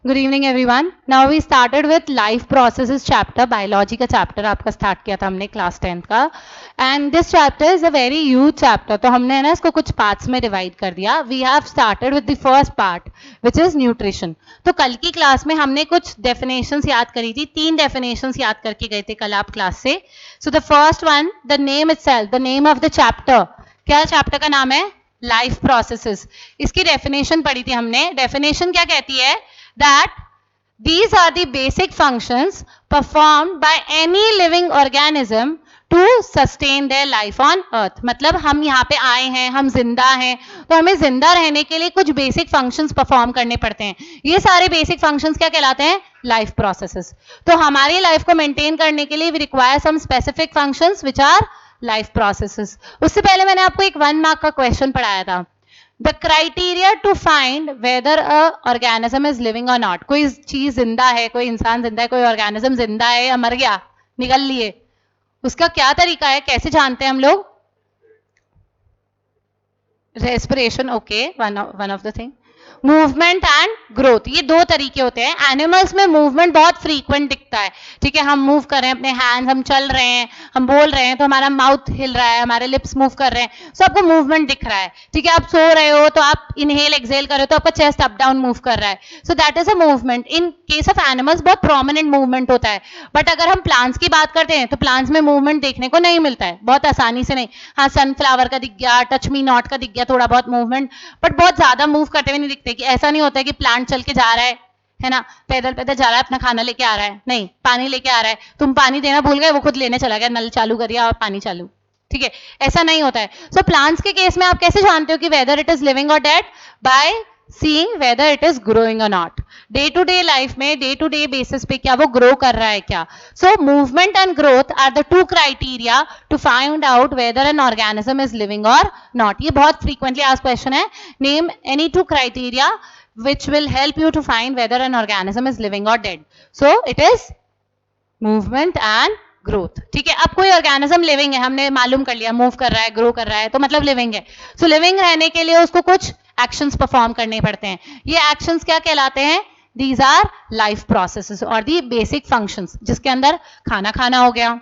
Good evening everyone. Now we started with life processes chapter, biology का chapter आपका start किया था हमने class 10th का, and this chapter is a very huge chapter. तो हमने ना इसको कुछ parts में divide कर दिया. We have started with the first part which is nutrition. तो कल की class में हमने कुछ definitions याद करी थी, 3 definitions याद करके गए थे कल आप class से. So the first one, the name itself, the name of the chapter. क्या chapter का नाम है? Life processes. इसकी definition पढ़ी थी हमने. Definition क्या कहती है? That these are the basic functions performed by any living organism to sustain their life on earth. मतलब हम यहाँ पे आए हैं, हम जिंदा हैं, तो हमें जिंदा रहने के लिए कुछ बेसिक फंक्शंस परफॉर्म करने पड़ते हैं. ये सारे बेसिक फंक्शंस क्या कहलाते हैं? Life processes. तो हमारी लाइफ को मेंटेन करने के लिए we require some specific functions which are life processes. उससे पहले मैंने आपको एक 1 मार्क का क्वेश्चन पढ़ाया था. The criteria to find whether a organism is living or not. कोई चीज जिंदा है, कोई इंसान जिंदा है, कोई ऑर्गेनिज्म जिंदा है या मर गया, निकल लिए, उसका क्या तरीका है, कैसे जानते हैं हम लोग? Respiration, okay, one of the thing. Movement and growth, ये 2 तरीके होते हैं. एनिमल्स में मूवमेंट बहुत फ्रीक्वेंट दिखता है. ठीक है, हम मूव कर रहे हैं अपने हैंड्स, हम चल रहे हैं, हम बोल रहे हैं तो हमारा माउथ हिल रहा है, हमारे लिप्स मूव कर रहे हैं, सो आपको मूवमेंट दिख रहा है. ठीक है, आप सो रहे हो तो आप इनहेल एक्सेल कर रहे हो तो आपका चेस्ट अप डाउन मूव कर रहा है, so that is a movement. In case of animals बहुत प्रोमिनेंट मूवमेंट होता है. बट अगर हम प्लांट्स की बात करते हैं तो प्लांट्स में मूवमेंट देखने को नहीं मिलता है, बहुत आसानी से नहीं. हाँ, सनफ्लावर का दिख गया, टच मी नॉट का दिख गया थोड़ा बहुत मूवमेंट, बट बहुत ज्यादा मूव करते हुए नहीं दिखते. कि ऐसा नहीं होता है कि प्लांट चल के जा रहा है ना, पैदल पैदल जा रहा है, अपना खाना लेके आ रहा है, नहीं, पानी लेके आ रहा है, तुम पानी देना भूल गए, वो खुद लेने चला गया, नल चालू करिए और पानी चालू. ठीक है, ऐसा नहीं होता है. सो प्लांट्स के केस में आप कैसे जानते हो कि वेदर इट इज लिविंग और dead? By seeing whether it is growing और not. Day to day life में डे टू डे बेसिस पे क्या वो ग्रो कर रहा है क्या? So movement and growth are the 2 criteria to find out whether an organism is living और नॉट. ये बहुत फ्रीक्वेंटली आस्क्ड क्वेश्चन है. Name any 2 criteria which will help you to find whether an organism is living or dead. So it is movement and growth. ठीक है, अब कोई organism living है, हमने मालूम कर लिया, मूव कर रहा है, ग्रो कर रहा है, तो मतलब लिविंग है. सो लिविंग रहने के लिए उसको कुछ एक्शंस परफॉर्म करने पड़ते हैं. ये एक्शंस क्या कहलाते हैं? दीज आर लाइफ प्रोसेसेस और दी बेसिक फंक्शंस, जिसके अंदर खाना खाना हो गया,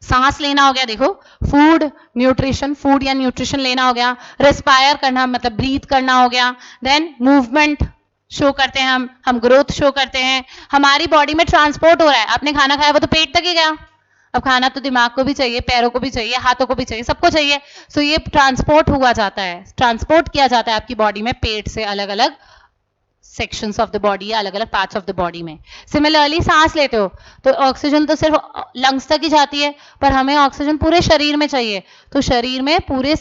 सांस लेना हो गया, देखो फूड न्यूट्रिशन, फूड या न्यूट्रिशन लेना हो गया, रेस्पायर करना मतलब ब्रीथ करना हो गया, देन मूवमेंट शो करते हैं हम ग्रोथ शो करते हैं, हमारी बॉडी में ट्रांसपोर्ट हो रहा है. आपने खाना खाया वो तो पेट तक ही गया, अब खाना तो दिमाग को भी चाहिए, पैरों को भी चाहिए, हाथों को भी चाहिए, सबको चाहिए. सो ये ट्रांसपोर्ट हुआ जाता है, ट्रांसपोर्ट किया जाता है आपकी बॉडी में पेट से अलग अलग सेक्शंस ऑफ द बॉडी या अलग अलग पार्ट्स ऑफ द बॉडी में. सिमिलरली सांस लेते हो तो ऑक्सीजन तो सिर्फ लंग्स तक ही जाती है, पर हमें ऑक्सीजन पूरे शरीर में चाहिए, तो शरीर में पूरे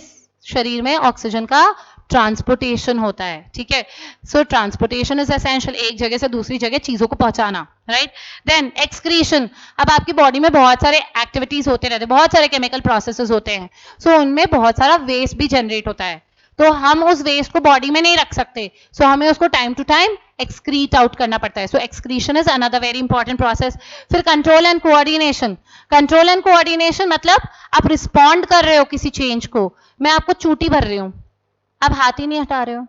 शरीर में ऑक्सीजन का ट्रांसपोर्टेशन होता है. ठीक है, सो ट्रांसपोर्टेशन इज एसेंशियल, एक जगह से दूसरी जगह चीजों को पहुंचाना, राइट. देन एक्सक्रीशन, अब आपकी बॉडी में बहुत सारे एक्टिविटीज होते रहते हैं, बहुत सारे केमिकल प्रोसेसेस होते हैं, सो उनमें बहुत सारा वेस्ट भी जनरेट होता है, तो हम उस वेस्ट को बॉडी में नहीं रख सकते, सो हमें उसको time to time excrete out करना पड़ता है. So excretion is another very important process. फिर control and coordination. Control and coordination मतलब आप रिस्पॉन्ड कर रहे हो किसी चेंज को. मैं आपको चूटी भर रही हूँ, आप हाथ ही नहीं हटा रहे हो,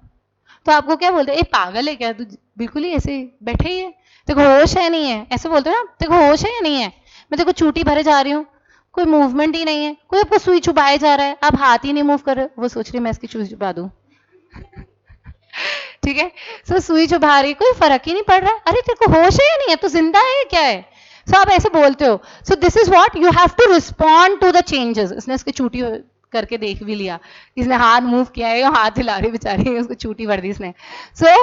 तो आपको क्या बोलते हैं? ए पागल है क्या तू, बिल्कुल ही ऐसे बैठे ही है, तेरे को होश है नहीं है, ऐसे बोलते हो ना, तेरे को होश है या नहीं है, मैं तेरे को चूटी भरे जा रही हूँ, कोई मूवमेंट ही नहीं है, कोई आपको सुई चुभाए जा रहा है, आप हाथ ही नहीं मूव कर रहे, वो सोच रही मैं इसकी सुई चुभा दूं. ठीक है, सो सुई चुभा रही, कोई फर्क ही नहीं पड़ रहा, अरे तेरे को होश है या नहीं है, तो जिंदा है क्या है, सो आप ऐसे बोलते हो. So this is what you have to respond to the changes. इसने इसकी चूटी करके देख भी लिया, इसने हाथ मूव किया है, हाथ हिला रही बेचारी, उसको चूटी भर दी इसने. सो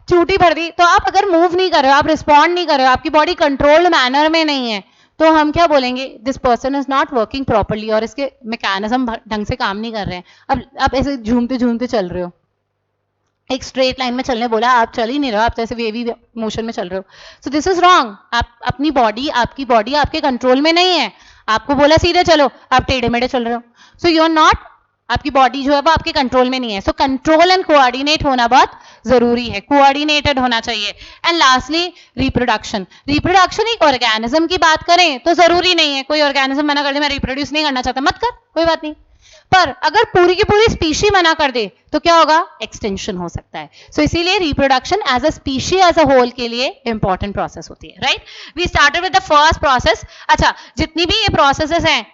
चूटी भर दी, तो आप अगर मूव नहीं कर रहे हो, आप रिस्पॉन्ड नहीं कर रहे हो, आपकी बॉडी कंट्रोल्ड मैनर में नहीं है, तो हम क्या बोलेंगे? This person is not working properly, और इसके मैकेनिज्म ढंग से काम नहीं कर रहे हैं. अब आप ऐसे झूमते झूमते चल रहे हो, एक स्ट्रेट लाइन में चलने बोला, आप चल ही नहीं रहे हो, आप तो ऐसे वेवी मोशन में चल रहे हो, सो दिस इज रॉन्ग. आप अपनी बॉडी, आपकी बॉडी आपके कंट्रोल में नहीं है, आपको बोला सीधे चलो, आप टेढ़े मेढ़े चल रहे हो, सो यू आर नॉट, आपकी बॉडी जो है वो आपके कंट्रोल में नहीं है. सो कंट्रोल एंड कोऑर्डिनेट होना बहुत जरूरी है, कोऑर्डिनेटेड होना चाहिए. And lastly reproduction. रिप्रोडक्शन एक ऑर्गेनिज्म की बात करें तो जरूरी नहीं है, कोई ऑर्गेनिज्म मना कर दे मैं रिप्रोड्यूस नहीं करना चाहता, मत कर, कोई बात नहीं, पर अगर पूरी की पूरी स्पीशी मना कर दे तो क्या होगा, एक्सटेंशन हो सकता है. सो इसीलिए reproduction as a species as a whole के लिए इंपॉर्टेंट प्रोसेस होती है. Right, we started with the first process. अच्छा, जितनी भी ये प्रोसेसेस हैं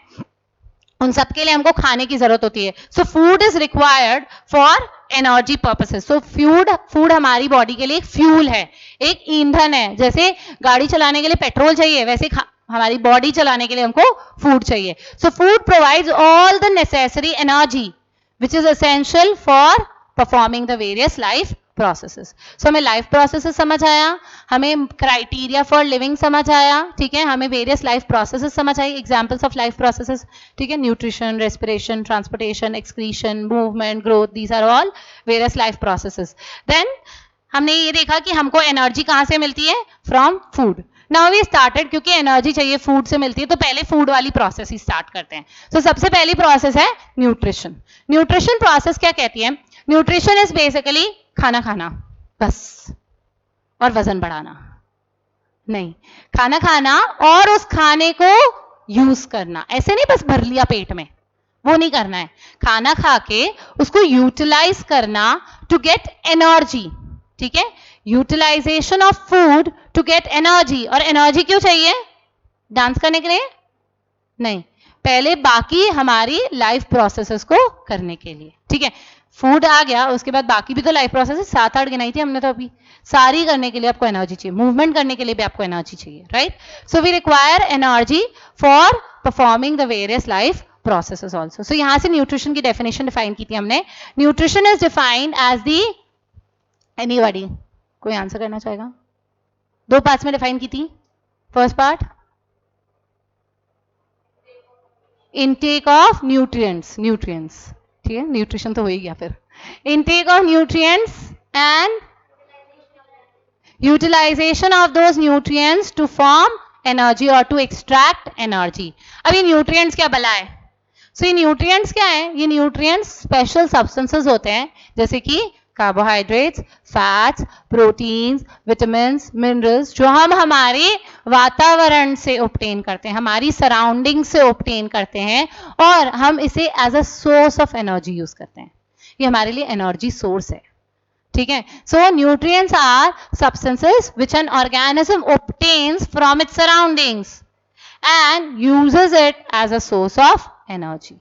उन सब के लिए हमको खाने की जरूरत होती है. So food is required for energy purposes. So food हमारी बॉडी के लिए एक फ्यूल है, एक ईंधन है. जैसे गाड़ी चलाने के लिए पेट्रोल चाहिए, वैसे हमारी बॉडी चलाने के लिए हमको फूड चाहिए. So food provides all the necessary energy which is essential for performing the various life processes. So हमें लाइफ प्रोसेसेस समझ आया, हमें क्राइटेरिया फॉर लिविंग समझ आया, ठीक है, हमें वेरियस लाइफ प्रोसेसेस समझ आई, एग्जांपल्स ऑफ लाइफ प्रोसेसेस, ठीक है, nutrition, respiration, transportation, excretion, movement, growth, these are all various life processes. Then हमने ये देखा कि हमको एनर्जी कहाँ से मिलती है, from food. Now we started, क्योंकि एनर्जी चाहिए फूड से मिलती है, तो पहले फूड वाली प्रोसेस ही स्टार्ट करते हैं. तो सबसे पहली प्रोसेस है न्यूट्रिशन. न्यूट्रिशन प्रोसेस क्या कहती है, न्यूट्रिशन इज बेसिकली खाना खाना बस, और वजन बढ़ाना नहीं, खाना खाना और उस खाने को यूज करना. ऐसे नहीं बस भर लिया पेट में, वो नहीं करना है. खाना खा के उसको यूटिलाइज करना टू गेट एनर्जी. ठीक है, utilization of food to get energy. और एनर्जी क्यों चाहिए, डांस करने के लिए नहीं, पहले बाकी हमारी लाइफ प्रोसेसेस को करने के लिए. ठीक है, फूड आ गया, उसके बाद बाकी भी तो लाइफ प्रोसेस 7-8 गिनाई थी हमने, तो अभी सारी करने के लिए आपको एनर्जी चाहिए, मूवमेंट करने के लिए भी आपको एनर्जी चाहिए. Right, so we require energy for performing the various life processes also. So यहां से न्यूट्रिशन की डेफिनेशन डिफाइन की थी हमने. Nutrition is defined as the, anybody कोई आंसर करना चाहेगा? 2 पार्ट्स में डिफाइन की थी. First part, intake of nutrients. ठीक है, न्यूट्रिशन तो हो ही गया. फिर intake of nutrients and utilization of those nutrients to form energy और टू एक्सट्रैक्ट एनर्जी. अब ये न्यूट्रिएंट्स क्या भला है? सो ये न्यूट्रिएंट्स क्या है, ये न्यूट्रिएंट्स स्पेशल सब्सटेंसेस होते हैं, जैसे कि carbohydrates, fats, proteins, vitamins, minerals, जो हम हमारे वातावरण से ऑब्टेन करते हैं, हमारी सराउंडिंग से ऑब्टेन करते हैं, और हम इसे as a source of energy use करते हैं. ये हमारे लिए एनर्जी सोर्स है. ठीक है, so nutrients are substances which an organism obtains from its surroundings and uses it as a source of energy.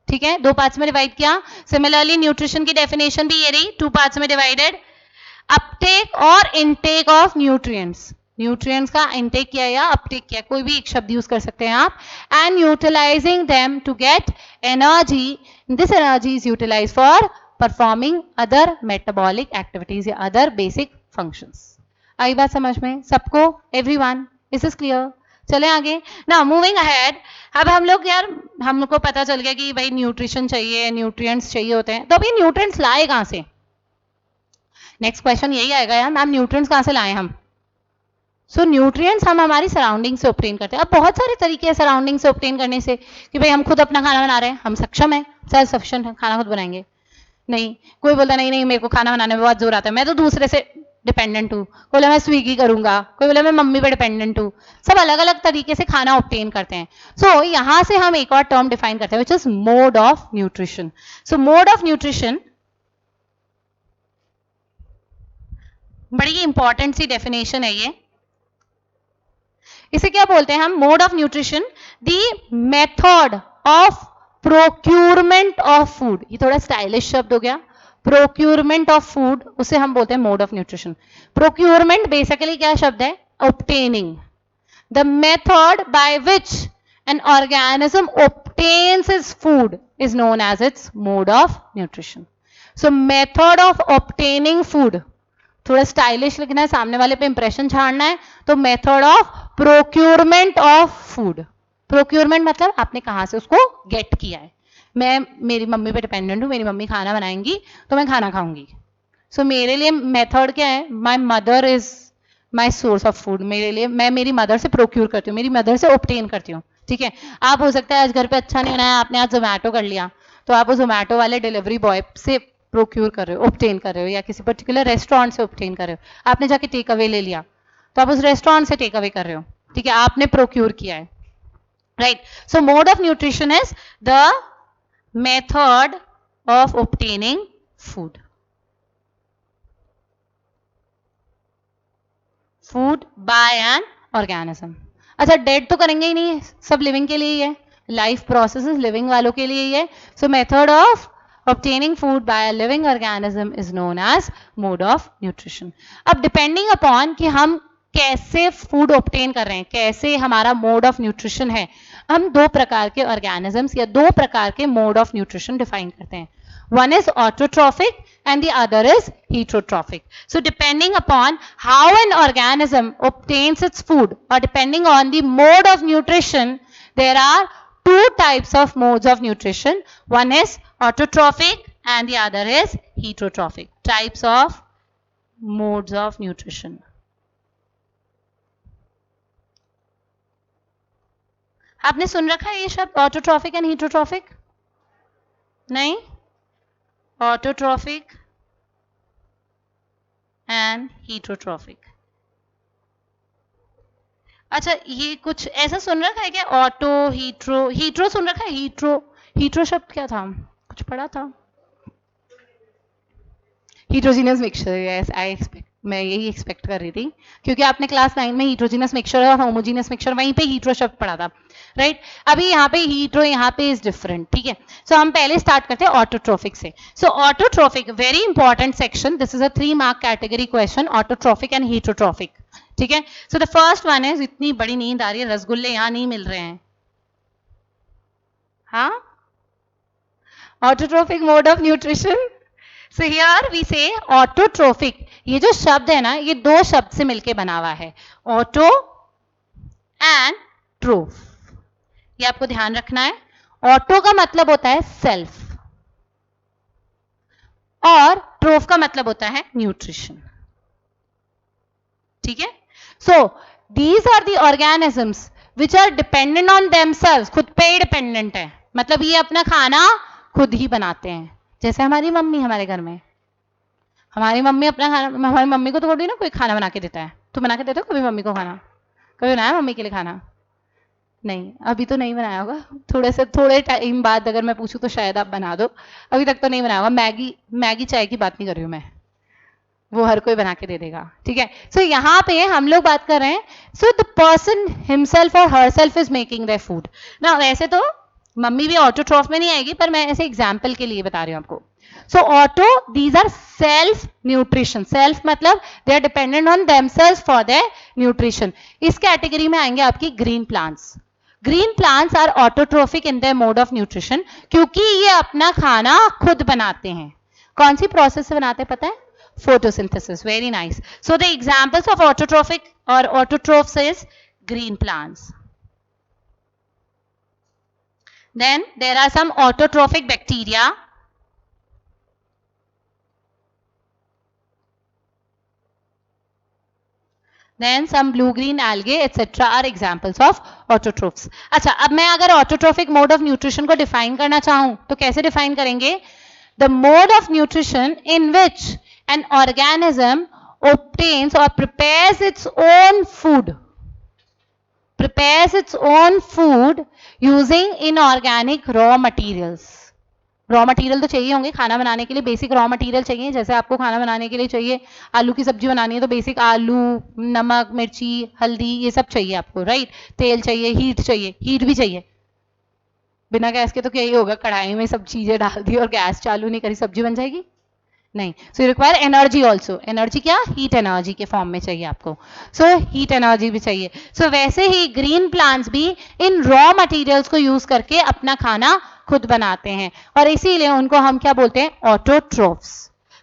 ठीक है, 2 पार्ट्स में डिवाइड किया. सिमिलरली न्यूट्रिशन की डेफिनेशन भी ये रही, 2 पार्ट्स में डिवाइडेड. अपटेक और इनटेक ऑफ न्यूट्रिएंट्स. न्यूट्रिएंट्स का इनटेक किया या अपटेक किया, कोई भी एक शब्द यूज कर सकते हैं आप. And utilizing them to get energy. This energy is utilize for performing other metabolic activities या अदर बेसिक फंक्शंस. आई बात समझ में सबको? Everyone, is this clear? चले आगे ना, मूविंग अहेड. अब हम लोग यार, हम लोग को पता चल गया कि भाई न्यूट्रिशन चाहिए, न्यूट्रिएंट्स चाहिए होते हैं, तो अभी न्यूट्रिएंट्स लाए कहां से? नेक्स्ट क्वेश्चन यही आएगा यार, मैम न्यूट्रिएंट्स कहां से लाए हम? सो न्यूट्रिएंट्स हम हमारी सराउंडिंग से ऑब्टेन करते हैं. अब बहुत सारे तरीके हैं सराउंडिंग से ऑब्टेन करने से, कि भाई हम खुद अपना खाना बना रहे हैं, हम सक्षम है, सेल्फ सफिशिएंट है, खाना खुद बनाएंगे. नहीं, कोई बोलता नहीं मेरे को खाना बनाने में बहुत जोर आता है, मैं तो दूसरे से डिपेंडेंट हूँ. कोई बोला मैं स्विगी करूंगा, कोई बोला मैं मम्मी पे डिपेंडेंट हूँ. सब अलग अलग तरीके से खाना ऑब्टेन करते हैं. सो यहां से हम एक और टर्म डिफाइन करते हैं which is mode of nutrition. So mode of nutrition बड़ी इंपॉर्टेंट सी डेफिनेशन है ये. इसे क्या बोलते हैं हम? Mode of nutrition, the method of procurement of food. ये थोड़ा स्टाइलिश शब्द हो गया, प्रोक्यूरमेंट ऑफ फूड, उसे हम बोलते हैं mode of nutrition. Procurement basically क्या शब्द है? Obtaining. The method by which an organism obtains its food is known as its mode of nutrition. So method of obtaining food, थोड़ा स्टाइलिश लिखना है, सामने वाले पे इंप्रेशन छाड़ना है, तो method of procurement of food. Procurement मतलब आपने कहां से उसको गेट किया है. मैं मेरी मम्मी पे डिपेंडेंट हूँ, मेरी मम्मी खाना बनाएंगी तो मैं खाना खाऊंगी. सो मेरे लिए मेथड क्या है? My mother is my source of food. मेरे लिए मैं मेरी मदर से प्रोक्यूर करती हूँ, मेरी मदर से ऑब्टेन करती हूँ. ठीक है, आप हो सकता है आज घर पे अच्छा नहीं बनाया, आपने आज जोमेटो कर लिया, तो आप उस जोमेटो वाले डिलीवरी बॉय से प्रोक्यूर कर रहे हो, ऑब्टेन कर रहे हो, या किसी पर्टिकुलर रेस्टोरेंट से ऑब्टेन कर रहे हो. आपने जाके टेक अवे ले लिया, तो आप उस रेस्टोरेंट से टेक अवे कर रहे हो. ठीक है, आपने प्रोक्यूर किया है. Right, so mode of nutrition is the method of obtaining food, food by an organism. अच्छा, डेड तो करेंगे ही नहीं, सब लिविंग के लिए ही है, लाइफ प्रोसेसेस लिविंग वालों के लिए ही है। सो method of obtaining food by a living organism is known as mode of nutrition। अब डिपेंडिंग अपॉन कि हम कैसे फूड ऑब्टेन कर रहे हैं, कैसे हमारा मोड ऑफ न्यूट्रिशन है, हम दो प्रकार के ऑर्गेनिजम्स या दो प्रकार के मोड ऑफ न्यूट्रिशन डिफाइन करते हैं। One is autotrophic and the other is heterotrophic. So depending upon how an organism obtains its food or depending on the mode of nutrition, there are two types of modes of nutrition. One is autotrophic and the other is heterotrophic. Types of modes of nutrition. आपने सुन रखा है ये शब्द autotrophic and heterotrophic? नहीं? Autotrophic and heterotrophic. अच्छा, ये कुछ ऐसा सुन रखा है क्या? ऑटो, हीट्रो, हीट्रो सुन रखा है? हीट्रो, हीट्रो शब्द क्या था? कुछ पढ़ा था? हीट्रोजीनियस मिक्सचर। यस, आई एक्सपेक्ट, मैं यही एक्सपेक्ट कर रही थी क्योंकि आपने क्लास 9 में हीट्रोजीनियस मिक्सचर और होमोजीनियस मिक्सचर वहीं पे हीट्रो शब्द पढ़ा था, राइट? अभी यहाँ पे हीट्रो, यहाँ पे इज डिफरेंट, ठीक है? सो हम पहले स्टार्ट करते हैं ऑटोट्रोफिक से। So autotrophic, very important section, this is a 3 mark category question, autotrophic and heterotrophic, ठीक है? So the first one is, इतनी बड़ी नींद आ रही है, रसगुल्ले यहाँ नहीं मिल रहे हैं। हाँ, autotrophic mode of nutrition. So here we say autotrophic, ये जो शब्द है ना, ये दो शब्द से मिलके बना हुआ है, ऑटो एंड ट्रोफ। ये आपको ध्यान रखना है। ऑटो का मतलब होता है सेल्फ और ट्रोफ का मतलब होता है न्यूट्रिशन, ठीक है? So these are the organisms which are dependent on themselves, खुद पे ही डिपेंडेंट है, मतलब ये अपना खाना खुद ही बनाते हैं। जैसे हमारी मम्मी, हमारे घर में हमारी मम्मी अपना खाना, हमारी मम्मी को तो थोड़ी ना कोई खाना बना के देता है। तो बना के देते हो कभी मम्मी को खाना? कभी बनाया मम्मी के लिए खाना? नहीं, अभी तो नहीं बनाया होगा, थोड़े टाइम बाद अगर मैं पूछूं तो शायद आप बना दो, अभी तक तो नहीं बनाया होगा। मैगी चाय की बात नहीं कर रही हूं मैं, वो हर कोई बना के दे देगा, ठीक है? सो यहाँ पे हम लोग बात कर रहे हैं, सो द पर्सन हिमसेल्फ और herself is making their food ना। वैसे तो मम्मी भी ऑटोट्रॉफ में नहीं आएगी, पर मैं ऐसे एग्जाम्पल के लिए बता रही हूँ आपको। So auto, these are self nutrition, self मतलब they are dependent on themselves for their nutrition. इस कैटेगरी में आएंगे आपकी green plants. Green plants are autotrophic in their mode of nutrition, क्योंकि ये अपना खाना खुद बनाते हैं। कौन सी प्रोसेस से बनाते हैं पता है? Photosynthesis. Very nice. So the examples of autotrophic और autotrophs is green plants. Then there are some autotrophic bacteria. Then some blue-green algae, etc. are examples of autotrophs. अच्छा, अब मैं अगर autotrophic mode of nutrition को define करना चाहूँ तो कैसे define करेंगे? The mode of nutrition in which an organism obtains or prepares its own food. Prepares its own food using inorganic raw materials. Raw material तो चाहिए होंगे खाना बनाने के लिए, बेसिक रॉ मटेरियल चाहिए। जैसे आपको खाना बनाने के लिए चाहिए, आलू की सब्जी बनानी है तो बेसिक आलू, नमक, मिर्ची, हल्दी, ये सब चाहिए आपको, राइट? तेल चाहिए, हीट चाहिए, हीट भी चाहिए। बिना गैस के तो क्या ही होगा, कढ़ाई में सब चीजें डाल दी और गैस चालू नहीं करी, सब्जी बन जाएगी? नहीं। So you require energy also. Energy क्या? हीट एनर्जी के फॉर्म में चाहिए आपको। सो हीट एनर्जी भी चाहिए। सो वैसे ही ग्रीन प्लांट्स भी इन रॉ मटेरियल्स को यूज करके अपना खाना खुद बनाते हैं और इसीलिए उनको हम क्या बोलते हैं? Autotrophs.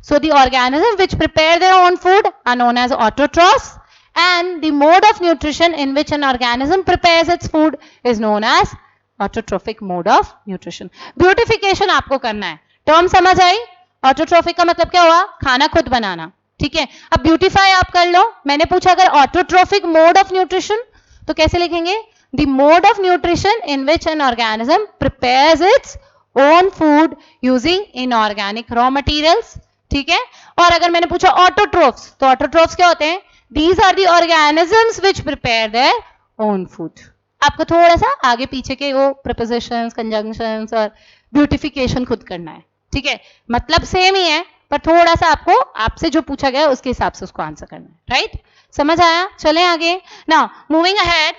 So the organism which prepare their own food are known as autotrophs and the mode of nutrition in which an organism prepares its food is known as autotrophic mode of nutrition. Beautification आपको करना है। Term समझ आई? Autotrophic का मतलब क्या हुआ? खाना खुद बनाना, ठीक है? अब ब्यूटिफाई आप कर लो। मैंने पूछा अगर ऑटोट्रोफिक मोड ऑफ न्यूट्रिशन तो कैसे लिखेंगे? The mode of nutrition in which an organism prepares its own food using inorganic raw materials, ठीक है? और अगर मैंने पूछा ऑटोट्रोफ्स तो ऑटोट्रोफ्स क्या होते हैं? These are the organisms which prepare their own food. आपको थोड़ा सा आगे पीछे के वो prepositions, conjunctions और ब्यूटिफिकेशन खुद करना है, ठीक है। मतलब सेम ही है पर थोड़ा सा आपको आपसे जो पूछा गया उसके हिसाब से उसको आंसर करना है, राइट। समझ आया? चलें आगे। नाउ मूविंग अहेड,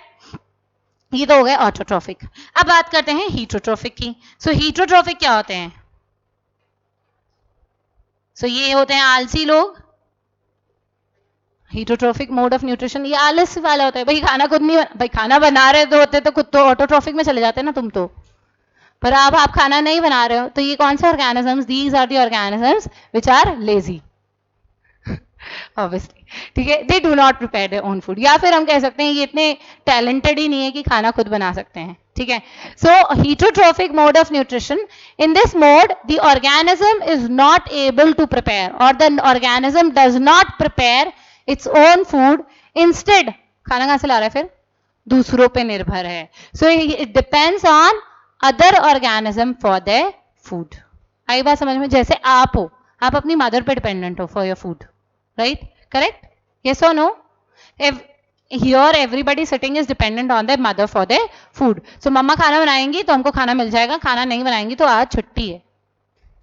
ये तो हो गया ऑटोट्रॉफिक। अब बात करते हैं हीटरोट्रॉफिक की। सो हीटरोट्रॉफिक क्या होते हैं? सो ये होते हैं आलसी लोग। हीटोट्रोफिक मोड ऑफ न्यूट्रिशन, ये आलस वाला होता है। भाई खाना खुद नहीं, भाई खाना बना रहे तो होते तो खुद तो ऑटोट्रोफिक में चले जाते ना तुम तो, पर अब आप खाना नहीं बना रहे हो तो ये कौन से organisms? These are the organisms which are lazy, obviously, ठीक है। They do not prepare their own food, या फिर हम कह सकते हैं ये इतने टैलेंटेड ही नहीं है कि खाना खुद बना सकते हैं, ठीक है। So heterotrophic mode of nutrition, in this mode the organism is not able to prepare और the organism does not prepare its own food, instead खाना कहां से ला रहा है? फिर दूसरों पे निर्भर है। So it depends on other organism for their food. आई बात समझ में? जैसे आप हो, आप अपनी मदर पे डिपेंडेंट हो for your food, right? Correct? Yes or no? If here everybody sitting is dependent on their mother for their food. So मम्मा खाना बनाएंगी तो हमको खाना मिल जाएगा, खाना नहीं बनाएंगी तो आज छुट्टी है।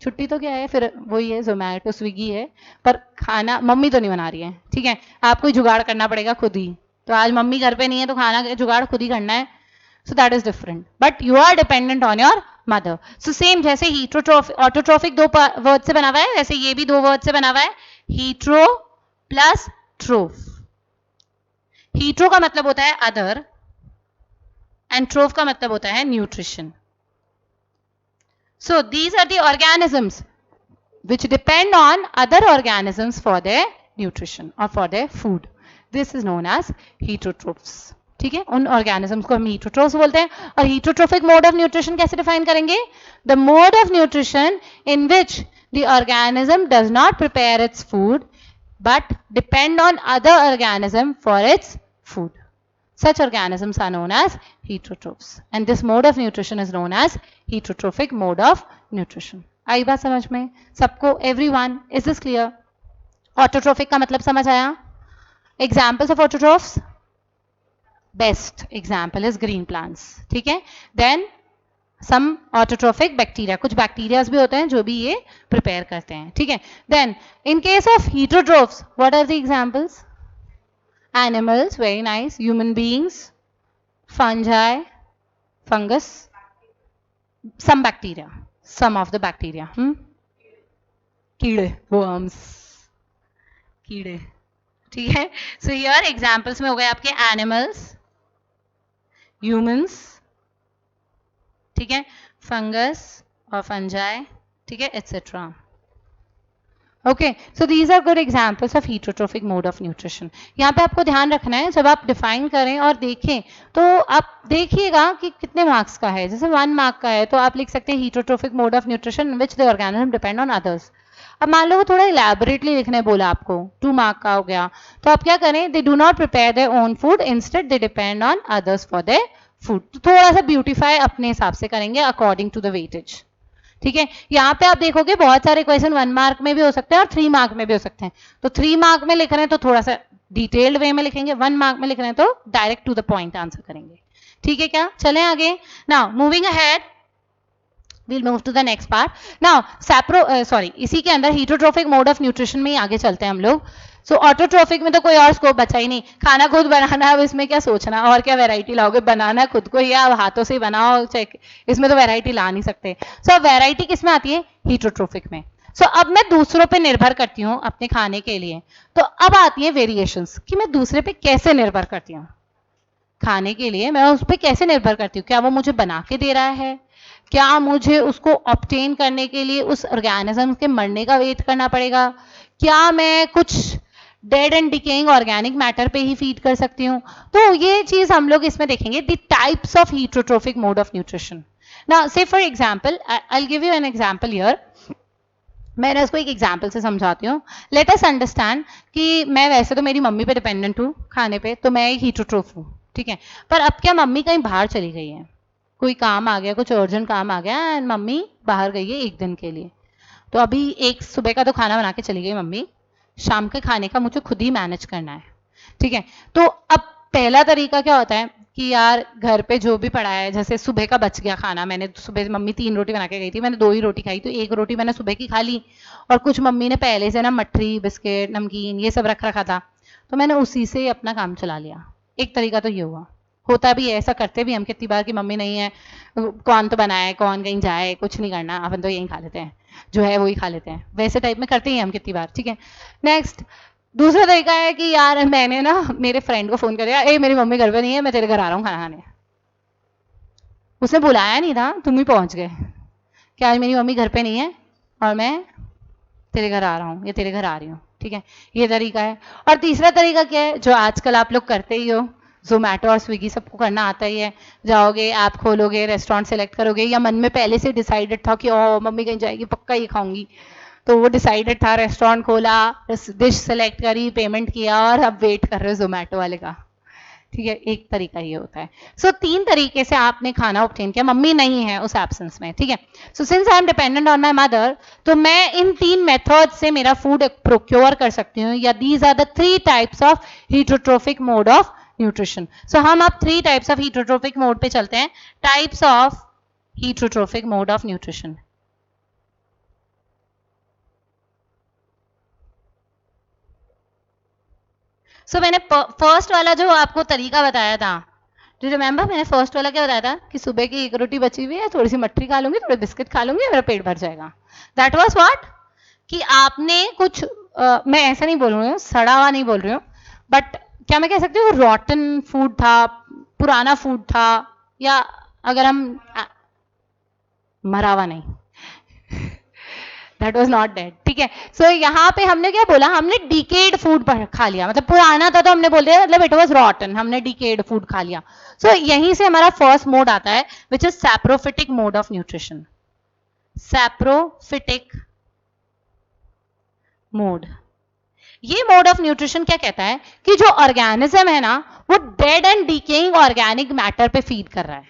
छुट्टी तो क्या है फिर? वही है, जोमेटो स्विगी है, पर खाना मम्मी तो नहीं बना रही है, ठीक है। आपको ही जुगाड़ करना पड़ेगा खुद ही। तो आज मम्मी घर पे नहीं है तो खाना जुगाड़ खुद ही करना है। So that is different. But you are dependent on your mother. So same जैसे हीटरोट्रोफिक, ऑटोट्रोफिक दो वर्ड से बना हुआ है, वैसे ये भी दो वर्ड से बना हुआ है, हीट्रो प्लस ट्रोफ। हीट्रो का मतलब होता है अदर एंड ट्रोफ का मतलब होता है nutrition. So these are the organisms which depend on other organisms for their nutrition or for their food. This is known as heterotrophs. ठीक है, उन ऑर्गेनिजम्स को हम हीटोट्रोफ्स बोलते हैं। और हीटोट्रोफिक मोड ऑफ न्यूट्रिशन कैसे डिफाइन करेंगे? The mode of nutrition in which the organism does not prepare its food but depend on other organism for its food. Such organisms are known as heterotrophs, and this mode of nutrition is known as heterotrophic mode of nutrition. आई बात समझ में सबको? Everyone, is this clear? Autotrophic का मतलब समझ आया? Examples of autotrophs? Best example is green plants, ठीक है। Then some autotrophic bacteria, कुछ bacteria भी होते हैं जो भी ये prepare करते हैं, ठीक है। Then in case of heterotrophs, what are the examples? Animals, very nice. Human beings, fungi, fungus, some bacteria, some of the bacteria. कीड़े, worms, कीड़े, ठीक है। So here examples में हो गए आपके animals, humans, ठीक है, fungus और fungi, ठीक है, etc. Okay, so these are good examples of heterotrophic mode of nutrition. यहाँ पे आपको ध्यान रखना है जब आप डिफाइन करें और देखें तो आप देखिएगा कि कितने मार्क्स का है। जैसे 1 मार्क का है तो आप लिख सकते हैं heterotrophic mode of nutrition which the organism depend on others. अब मान लो वो थोड़ा इलैबोरेटली लिखने बोला आपको, 2 मार्क का हो गया, तो आप क्या करें? दे do not prepare their own food, instead they depend on others for their food. तो थोड़ा सा ब्यूटीफाई अपने हिसाब से करेंगे अकॉर्डिंग टू द वेटेज, ठीक है। यहाँ पे आप देखोगे बहुत सारे क्वेश्चन 1 मार्क में भी हो सकते हैं और 3 मार्क में भी हो सकते हैं। तो 3 मार्क में लिख रहे हैं तो थोड़ा सा डिटेल्ड वे में लिखेंगे, 1 मार्क में लिख रहे हैं तो direct to the point answer करेंगे, ठीक है क्या? चलें आगे। Now moving ahead, we'll move to the next part. Now इसी के अंदर हीटोट्रोफिक मोड ऑफ न्यूट्रिशन में ही आगे चलते हैं हम लोग। सो ऑटोट्रोफिक में तो कोई और स्कोप बचा ही नहीं, खाना खुद बनाना है, अब इसमें क्या सोचना, और क्या वैरायटी लाओगे? बनाना खुद को ही, आप हाथों से बनाओ, चेक, इसमें तो वैरायटी ला नहीं सकते। सो वैरायटी किस में आती है? हीटोट्रोफिक में। सो अब मैं दूसरों पे निर्भर करती हूँ अपने खाने के लिए, तो अब आती है वेरिएशंस कि मैं दूसरे पे कैसे निर्भर करती हूँ खाने के लिए। मैं उस पर कैसे निर्भर करती हूँ? क्या वो मुझे बना के दे रहा है? क्या मुझे उसको ऑब्टेन करने के लिए उस ऑर्गेनिज्म के मरने का वेट करना पड़ेगा? क्या मैं कुछ dead and decaying organic matter पे ही फीड कर सकती हूँ? तो ये चीज हम लोग इसमें देखेंगे, the types of heterotrophic mode of nutrition. Now say for example, I will give you an example here. मैं इसको एक एग्जांपल से समझाती हूँ। लेट अस अंडरस्टैंड कि मैं वैसे तो मेरी मम्मी पे डिपेंडेंट हूँ खाने पे, तो मैं एक हीटरोट्रोफ हूँ, ठीक है। पर अब क्या मम्मी कहीं बाहर चली गई है, कोई काम आ गया, कुछ अर्जेंट काम आ गया एंड मम्मी बाहर गई है 1 दिन के लिए। तो अभी एक सुबह का तो खाना बना के चली गई मम्मी, शाम के खाने का मुझे खुद ही मैनेज करना है, ठीक है। तो अब पहला तरीका क्या होता है कि यार घर पे जो भी पड़ा है, जैसे सुबह का बच गया खाना, मैंने सुबह मम्मी 3 रोटी बना के गई थी, मैंने 2 ही रोटी खाई, तो 1 रोटी मैंने सुबह की खा ली और कुछ मम्मी ने पहले से ना मठरी बिस्किट नमकीन ये सब रख रखा था, तो मैंने उसी से अपना काम चला लिया। एक तरीका तो ये हुआ। होता भी है, ऐसा करते भी हम कितनी बार कि मम्मी नहीं है, कौन तो बनाए, कौन कहीं जाए, कुछ नहीं करना, अपन तो यही खा लेते हैं, जो है वही खा लेते हैं, वैसे टाइप में करते ही हम कितनी बार। ठीक है, नेक्स्ट दूसरा तरीका है कि यार मैंने ना मेरे फ्रेंड को फोन कर दिया, ए मेरी मम्मी घर पे नहीं है, मैं तेरे घर आ रहा हूँ खाना खाने। उसने बुलाया नहीं था, तुम ही पहुंच गए कि आज मेरी मम्मी घर पे नहीं है और मैं तेरे घर आ रहा हूँ या तेरे घर आ रही हूँ। ठीक है, ये तरीका है। और तीसरा तरीका क्या है, जो आजकल आप लोग करते ही हो, जोमेटो और स्विगी सबको करना आता ही है, जाओगे ऐप खोलोगे, रेस्टोरेंट सेलेक्ट करोगे, या मन में पहले से डिसाइडेड था कि ओ मम्मी कहीं जाएगी पक्का ये खाऊंगी, तो वो डिसाइडेड था, रेस्टोरेंट खोला, डिश सेलेक्ट करी, पेमेंट किया और अब वेट कर रहे हो जोमेटो वाले का। ठीक है, एक तरीका ये होता है। सो 3 तरीके से आपने खाना ऑब्टेन किया, मम्मी नहीं है उस एब्सेंस में। ठीक है, so since I am dependent on my mother, तो मैं इन 3 मेथड से मेरा फूड प्रोक्योर कर सकती हूँ, या these are the 3 types of heterotrophic mode of nutrition. So हम अब 3 टाइप्स ऑफ हीटरोट्रोफिक मोड पे चलते हैं। Types of heterotrophic mode of nutrition. So मैंने फर्स्ट वाला जो आपको तरीका बताया था, जो रिमेंबर मैंने फर्स्ट वाला क्या बताया था कि सुबह की 1 रोटी बची हुई है, थोड़ी सी मठरी खा लूंगी, थोड़े बिस्किट खा लूंगी, मेरा पेट भर जाएगा। दैट वाज व्हाट, कि आपने कुछ मैं ऐसा नहीं बोल रही हूँ, सड़ा हुआ नहीं बोल रही हूँ, बट क्या मैं कह सकती हूँ रॉटन फूड था, पुराना फूड था, या अगर हम मरा हुआ नहीं, दैट वॉज नॉट डेड। ठीक है, सो यहाँ पे हमने क्या बोला, हमने डिकेड फूड खा लिया, मतलब पुराना था तो हमने बोल दिया मतलब इट वॉज रॉटन, हमने डिकेड फूड खा लिया। सो यहीं से हमारा फर्स्ट मोड आता है which is saprophytic mode of nutrition. Saprophytic mode, ये मोड ऑफ न्यूट्रिशन क्या कहता है कि जो ऑर्गेनिज्म है ना वो dead and decaying organic matter पे फीड कर रहा है।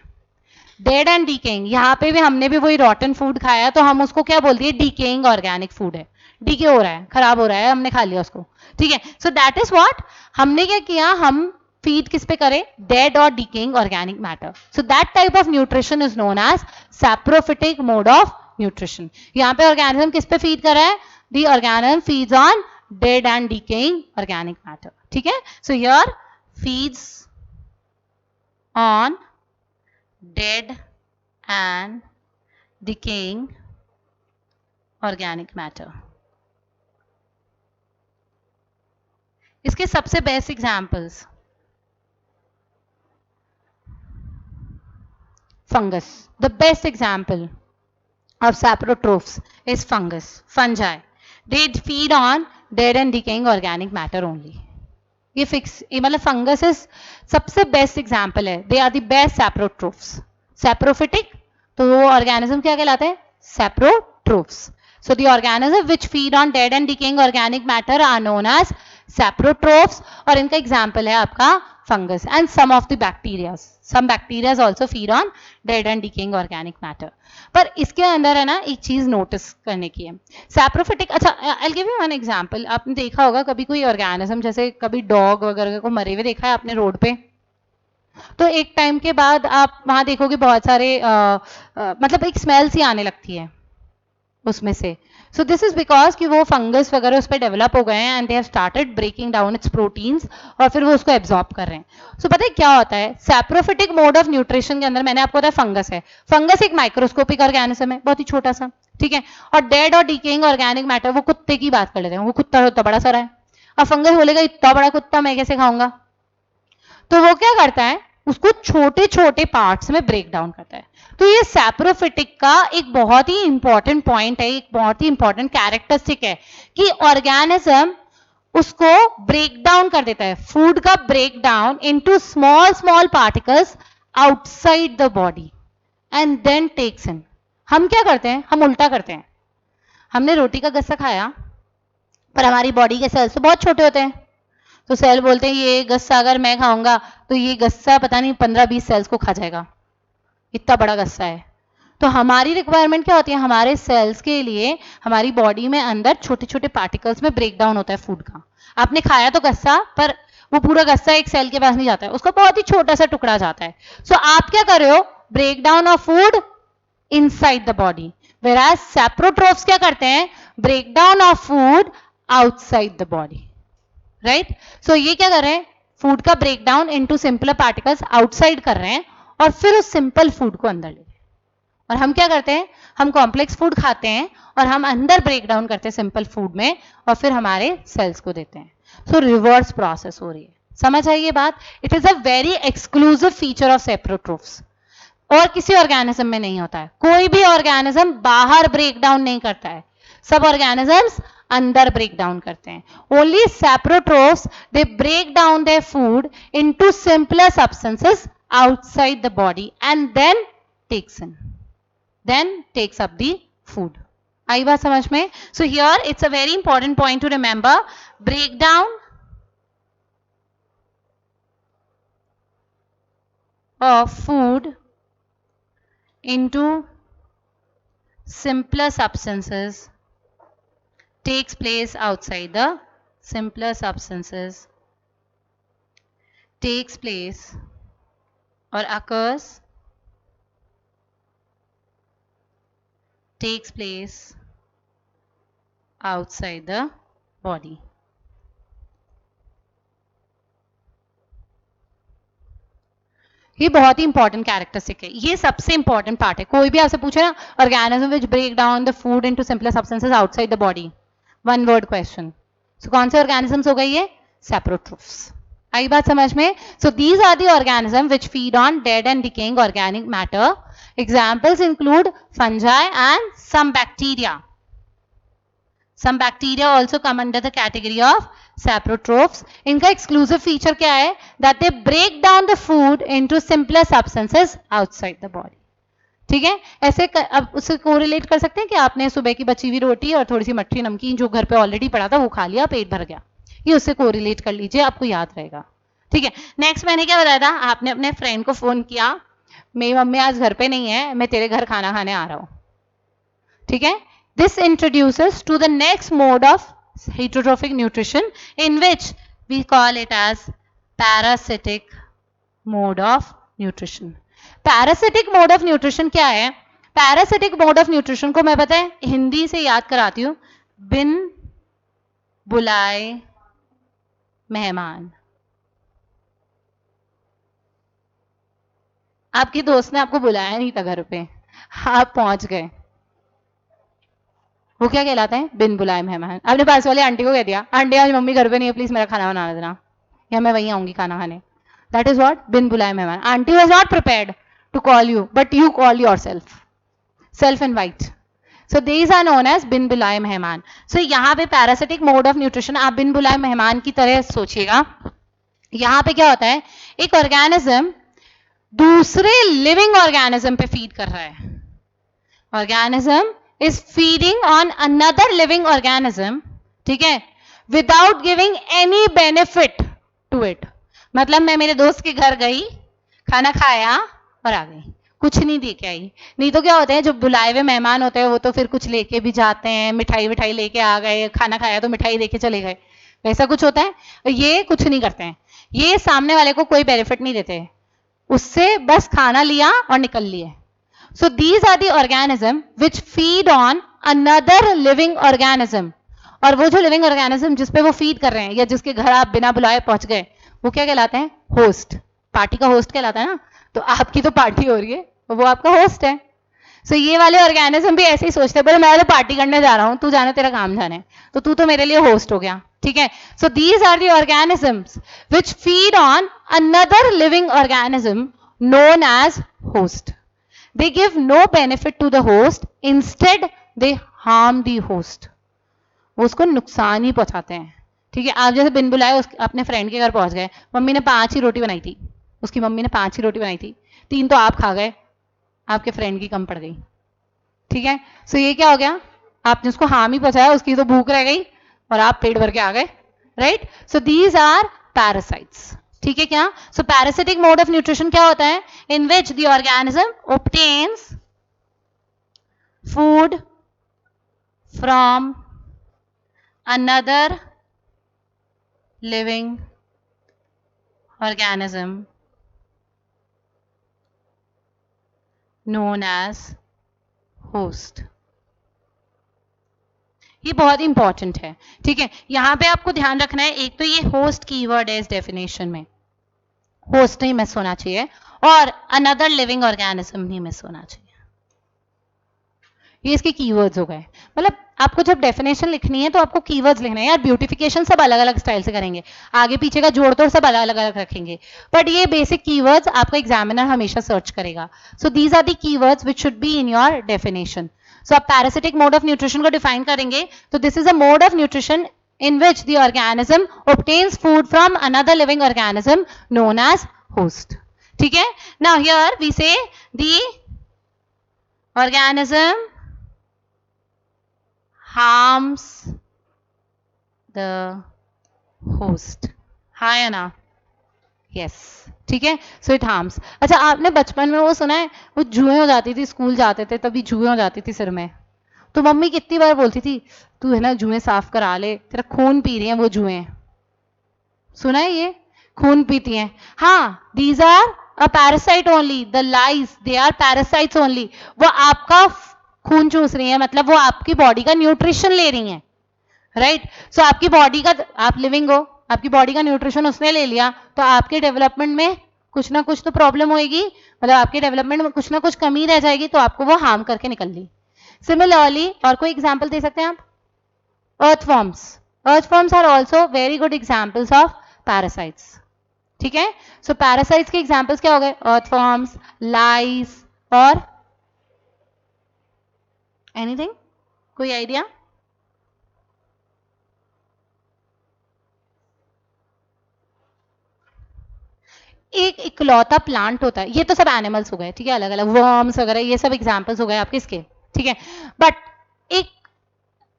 डेड एंड डिकेइंग, यहाँ पे भी हमने भी वही रॉटन फूड खाया तो हम उसको क्या बोल दिए, डिकेइंग ऑर्गेनिक फूड है, डीके हो रहा है, खराब हो रहा है, हमने खा लिया उसको। ठीक है, सो दैट इज व्हाट, हमने क्या किया, हम फीड किस पे करें, डेड और decaying organic matter. So that type of nutrition is known as saprophytic mode of nutrition. यहाँ पे ऑर्गेनिज्म किस पे फीड कर रहा है, the organism feeds on dead and decaying organic matter. ठीक है, so here feeds on dead and decaying organic matter. इसके सबसे best examples, fungus, the best example of saprotrophs is fungus, fungi. They feed on dead and decaying organic matter only. ये fix, ये मतलब fungus सबसे best example है, they are the best saprotrophs. Saprophytic, तो वो organism क्या कहलाते हैं, saprotrophs. So the organism which feed on dead and decaying organic matter are known as saprotrophs, और इनका एग्जाम्पल है आपका fungus and some of the bacterias. Some bacterias also feed on dead and decaying organic matter. पर इसके अंदर है ना एक चीज नोटिस करने की है, सैप्रोफिटिक। अच्छा, आई will give you one example. आपने देखा होगा कभी कोई ऑर्गेनिज्म, जैसे कभी डॉग वगैरह को मरे हुए देखा है आपने रोड पे, तो एक टाइम के बाद आप वहां देखोगे बहुत सारे मतलब एक स्मेल सी आने लगती है उसमें से। सो दिस इज बिकॉज कि वो फंगस वगैरह उस पर डेवलप हो गए हैं and they have started breaking down its proteins, और फिर वो उसको एब्जॉर्ब कर रहे हैं। सो पता है क्या होता है, सैप्रोफिटिक मोड ऑफ न्यूट्रिशन के अंदर मैंने आपको बताया फंगस है। फंगस एक माइक्रोस्कोपिक ऑर्गेनिज्म है, बहुत ही छोटा सा। ठीक है, और डेड और डिकेइंग ऑर्गेनिक मैटर, वो कुत्ते की बात कर लेते हैं, वो कुत्ता इतना बड़ा सारा है। अब फंगस बोलेगा इतना बड़ा कुत्ता मैं कैसे खाऊंगा, तो वो क्या करता है, उसको छोटे छोटे पार्ट्स में ब्रेक डाउन करता है। तो ये सैप्रोफिटिक का एक बहुत ही इंपॉर्टेंट पॉइंट है, एक बहुत ही इंपॉर्टेंट कैरेक्टरिस्टिक है कि ऑर्गेनिज्म उसको ब्रेक डाउन कर देता है, फूड का break down into small small particles outside the body and then takes in. हम क्या करते हैं, हम उल्टा करते हैं। हमने रोटी का गस्सा खाया, पर हमारी बॉडी के सेल्स तो बहुत छोटे होते हैं, तो सेल बोलते हैं ये गस्सा अगर मैं खाऊंगा तो ये गस्सा पता नहीं 15-20 सेल्स को खा जाएगा, इतना बड़ा गस्सा है। तो हमारी रिक्वायरमेंट क्या होती है, हमारे सेल्स के लिए हमारी बॉडी में अंदर छोटे छोटे पार्टिकल्स में ब्रेक डाउन होता है फूड का। आपने खाया तो गस्सा, पर वो पूरा गस्सा एक सेल के पास नहीं जाता है, उसका बहुत ही छोटा सा टुकड़ा जाता है. सो आप क्या कर रहे हो, break down of food inside the body, whereas saprotrophs क्या करते हैं, break down of food outside the body. Right, so ये क्या कर रहे हैं, फूड का break down into simpler particles outside कर रहे हैं और फिर उस सिंपल फूड को अंदर ले रहे हैं. और हम क्या करते हैं, हम कॉम्प्लेक्स फूड खाते हैं और हम अंदर ब्रेक डाउन करते हैं सिंपल फूड में और फिर हमारे सेल्स को देते हैं. सो रिवर्स प्रोसेस हो रही है. समझ आई ये बात. It is a very exclusive feature of saprotrophs. और किसी ऑर्गेनिज्म में नहीं होता है. कोई भी ऑर्गेनिज्म बाहर ब्रेक डाउन नहीं करता है, सब ऑर्गेनिजम्स अंदर ब्रेक डाउन करते हैं. Only saprotrophs they break down their food into simpler substances outside the body and then takes up the food. आई बात समझ में. So here it's a very important point to remember, break down of food into simpler substances takes place outside the simpler substances takes place or occurs takes place outside the body. ये बहुत ही important characteristic है, ये सबसे important part है. कोई भी आपसे पूछे ना, organism which break down the food into simpler substances outside the body, one word question. सो कौन से ऑर्गेनिजम्स हो गए ये, सेप्रोट्रोफ्स. आई बात समझ में. So these are the organism which feed on dead and decaying organic matter. Examples include fungi and some bacteria. Some bacteria also come under the category of saprotrophs. इनका exclusive feature क्या है, that they break down the food into simpler substances outside the body. ठीक है, ऐसे अब उससे correlate कर सकते हैं कि आपने सुबह की बची हुई रोटी और थोड़ी सी मट्ठी नमकीन जो घर पे ऑलरेडी पड़ा था वो खा लिया, पेट भर गया. ये उससे कोरिलेट कर लीजिए, आपको याद रहेगा. ठीक है. नेक्स्ट मैंने क्या बताया था, आपने अपने फ्रेंड को फोन किया, मेरी मम्मी आज घर पे नहीं है, मैं तेरे घर खाना खाने आ रहा हूँ. ठीक है. This introduces to the next mode of heterotrophic nutrition, in which we call it as parasitic mode of nutrition. Parasitic mode of nutrition क्या है? Parasitic mode of nutrition को मैं पता है हिंदी से याद कराती हूँ, बिन बुलाए मेहमान. आपकी दोस्त ने आपको बुलाया नहीं था घर पे, आप पहुंच गए, वो क्या कहलाता है, बिन बुलाए मेहमान. आपने पास वाले आंटी को कह दिया, आंटी आज मम्मी घर पे नहीं है, प्लीज मेरा खाना बना देना, या मैं वहीं आऊंगी खाना खाने. दैट इज व्हाट, बिन बुलाए मेहमान. Aunty was not prepared to call you, but you call yourself, self invite. So these are known as बिन बुलाए मेहमान. सो यहाँ पे पैरासिटिक मोड ऑफ न्यूट्रिशन आप बिन बुलाए मेहमान की तरह सोचिएगा. यहाँ पे क्या होता है, एक ऑर्गेनिज्म दूसरे लिविंग ऑर्गेनिज्म पे फीड कर रहा है. Organism is feeding on another living organism, ठीक है, without giving any benefit to it. मतलब मैं मेरे दोस्त के घर गई, खाना खाया और आ गई, कुछ नहीं दे के आई. नहीं तो क्या होता है, जो बुलाए हुए मेहमान होते हैं वो तो फिर कुछ लेके भी जाते हैं, मिठाई विठाई लेके आ गए, खाना खाया तो मिठाई लेके चले गए, वैसा कुछ होता है. ये कुछ नहीं करते हैं, ये सामने वाले को कोई बेनिफिट नहीं देते, उससे बस खाना लिया और निकल लिए. So these are the organism which feed on another living organism. और वो जो लिविंग ऑर्गेनिज्म जिस पे वो फीड कर रहे हैं या जिसके घर आप बिना बुलाए पहुंच गए, वो क्या कहलाते हैं, होस्ट. पार्टी का होस्ट कहलाता है ना. तो आपकी तो पार्टी हो रही है, वो आपका होस्ट है. सो ये वाले ऑर्गेनिज्म भी ऐसे ही सोचते हैं, बोले मैं तो पार्टी करने जा रहा हूँ, तू जाने, तेरा काम जाने, तो तू तो मेरे लिए होस्ट हो गया. ठीक है. So these are the organisms which feed on another living organism known as host. They give no benefit to the host, instead they harm the host. वो उसको नुकसान ही पहुंचाते हैं. ठीक है. आप जैसे बिन बुलाए अपने फ्रेंड के घर पहुंच गए, मम्मी ने 5 ही रोटी बनाई थी, उसकी मम्मी ने 5 ही रोटी बनाई थी, 3 तो आप खा गए, आपके फ्रेंड की कम पड़ गई. ठीक है. सो ये क्या हो गया, आपने उसको हार्म ही पहुंचाया, उसकी तो भूख रह गई और आप पेट भर के आ गए. Right. So these are parasites. ठीक है क्या. So parasitic mode of nutrition क्या होता है, in which the organism obtains food from another living organism known as host. ये बहुत इंपॉर्टेंट है, ठीक है। यहाँ पे आपको ध्यान रखना है, एक तो ये होस्ट कीवर्ड है इस डेफिनेशन में, होस्ट नहीं मिस होना चाहिए, और अनदर लिविंग ऑर्गेनिज्म नहीं मिस होना चाहिए। ये इसके कीवर्ड्स हो गए। मतलब आपको जब डेफिनेशन लिखनी है तो आपको कीवर्ड्स लिखने हैं यार। ब्यूटिफिकेशन सब अलग अलग स्टाइल से करेंगे, आगे पीछे का जोड़ तोड़ सब अलग अलग रखेंगे, बट ये बेसिक कीवर्ड्स आपका एग्जामिनर हमेशा सर्च करेगा। So these are the keywords which should be in your definition. So आप पैरासिटिक मोड ऑफ न्यूट्रिशन को डिफाइन करेंगे तो this is a mode of nutrition in which the organism obtains food from another living organism known as host. ठीक है? Now here we say the organism harms the host. हाँ या ना? Yes. ठीक है? So it harms. अच्छा, आपने बचपन में वो सुना है, वो जुएं हो जाती थी, स्कूल जाते थे तभी जुएं हो जाती थी सिर में, तो मम्मी कितनी बार बोलती थी तू है ना जुएं साफ करा ले, तेरा खून पी रही हैं वो जुएं। सुना है ये? खून पीती हैं। हाँ, these are a parasite only, the lice they are parasites only. वो आपका खून चूस रही है, मतलब वो आपकी बॉडी का न्यूट्रिशन ले रही हैं, राइट। सो आपकी बॉडी का, आप लिविंग हो, आपकी बॉडी का न्यूट्रिशन उसने ले लिया तो आपके डेवलपमेंट में कुछ ना कुछ तो प्रॉब्लम होगी, मतलब आपके डेवलपमेंट में कुछ ना कुछ कमी रह जाएगी, तो आपको वो हार्म करके निकल ली। सिमिलरली और कोई एग्जाम्पल दे सकते हैं आप? earthworms. Earthworms are also very good examples of parasites. ठीक है? So parasites के examples क्या हो गए? earthworms, lice और anything? कोई idea? एक इकलौता प्लांट होता है, ये तो सब एनिमल्स हो गए, ठीक है, अलग अलग वर्म्स वगैरह ये सब एग्जाम्पल्स हो गए आपके इसके, ठीक है। बट एक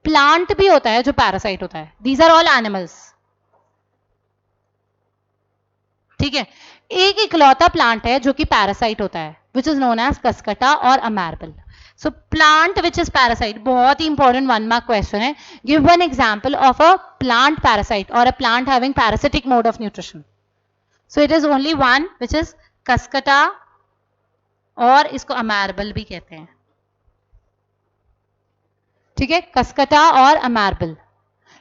प्लांट भी होता है जो पैरासाइट होता है, दीज आर ऑल एनिमल्स, ठीक है। एक इकलौता प्लांट है जो कि पैरासाइट होता है, which is known as Cuscuta और अमेरबल। So plant which is parasite, बहुत ही इंपॉर्टेंट 1 मार्क क्वेश्चन है। Give one example of a plant parasite और a plant having parasitic mode of nutrition. So it is only one which is Cuscuta, और इसको अमेरबल भी कहते हैं, ठीक है, कसकटा और अमेरबल।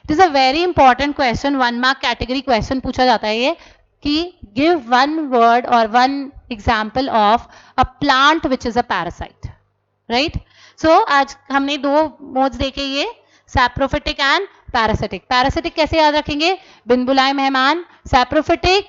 It is a very important question, 1 mark category question पूछा जाता है ये, कि गिव वन वर्ड और one example of a plant which is a parasite, right. So आज हमने 2 मोड्स देखे, ये सैप्रोफिटिक एंड पैरासिटिक। पैरासिटिक कैसे याद रखेंगे? बिन बुलाए मेहमान। सैप्रोफिटिक,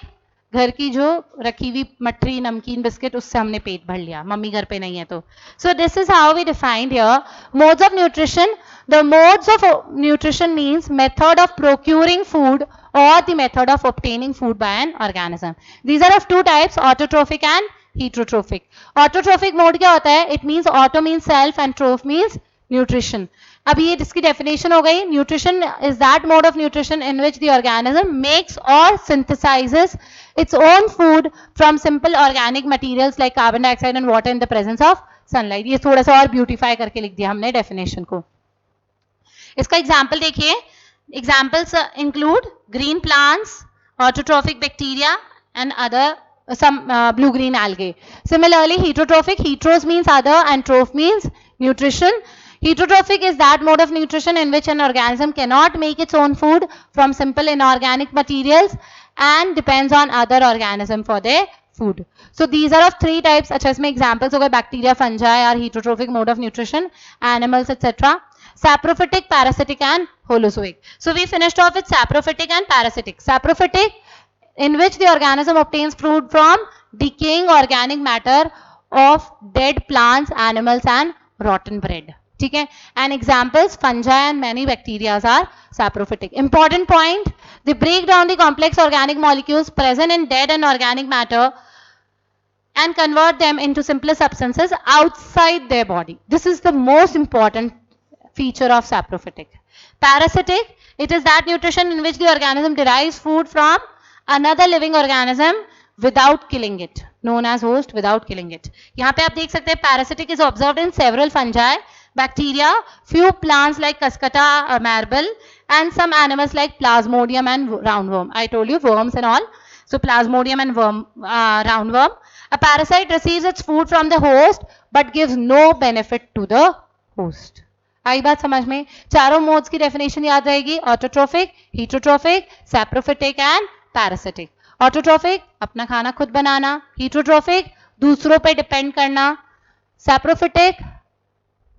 घर की जो रखी हुई मठरी नमकीन बिस्किट उससे हमने पेट भर लिया, मम्मी घर पे नहीं है तो। So this is how we defined here modes of nutrition. The modes of nutrition means method of procuring food or the method of obtaining food by an organism. These are of 2 types, autotrophic and heterotrophic. Autotrophic mode क्या होता है? It means auto means self and troph means nutrition. अब ये जिसकी definition हो गई, nutrition is that mode of nutrition in which the organism makes or synthesizes its own food from simple organic materials like carbon dioxide and water in the presence of sunlight. ये थोड़ा सा और beautify करके लिख दिया हमने definition को। इसका example देखिए। Examples include green plants, autotrophic bacteria, and other some blue-green algae. Similarly, heterotrophic, heteros means other and troph means nutrition. Heterotrophic is that mode of nutrition in which an organism cannot make its own food from simple inorganic materials and depends on other organism for their food. So these are of 3 types. अच्छा, इसमें examples हो गए bacteria, fungi are heterotrophic mode of nutrition, animals etc. Saprophytic, parasitic and holozoic. So we finished off with saprophytic and parasitic. Saprophytic, in which the organism obtains food from decaying organic matter of dead plants, animals and rotten bread. ठीक है? And examples, fungi and many bacteria are saprophytic. Important point, they break down the complex organic molecules present in dead and organic matter and convert them into simpler substances outside their body. This is the most important feature of saprophytic. Parasitic, it is that nutrition in which the organism derives food from another living organism without killing it, known as host without killing it. यहाँ पे आप देख सकते हैं parasitic is observed in several fungi, bacteria, few plants like Cuscuta, amerbal, and some animals like Plasmodium and roundworm. I told you worms and all. So Plasmodium and roundworm. A parasite receives its food from the host but gives no benefit to the host. आई बात समझ में? चारों modes की definition याद रहेगी, autotrophic, heterotrophic, saprophytic and parasitic. Autotrophic अपना खाना खुद बनाना, हीटरोट्रोफिक दूसरों पे डिपेंड करना, saprophytic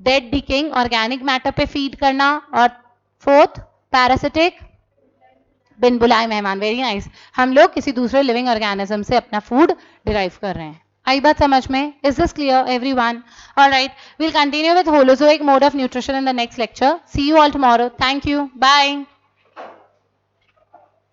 dead decaying organic matter पे फीड करना, और फोर्थ पैरासिटिक बिन बुलाए मेहमान. Very nice. हम लोग किसी दूसरे लिविंग ऑर्गेनिज्म से अपना फूड डिराइव कर रहे हैं. आई बात समझ में? Is this clear everyone? Alright, we'll continue with holozoic mode of nutrition in the next lecture. See you all tomorrow. Thank you. Bye.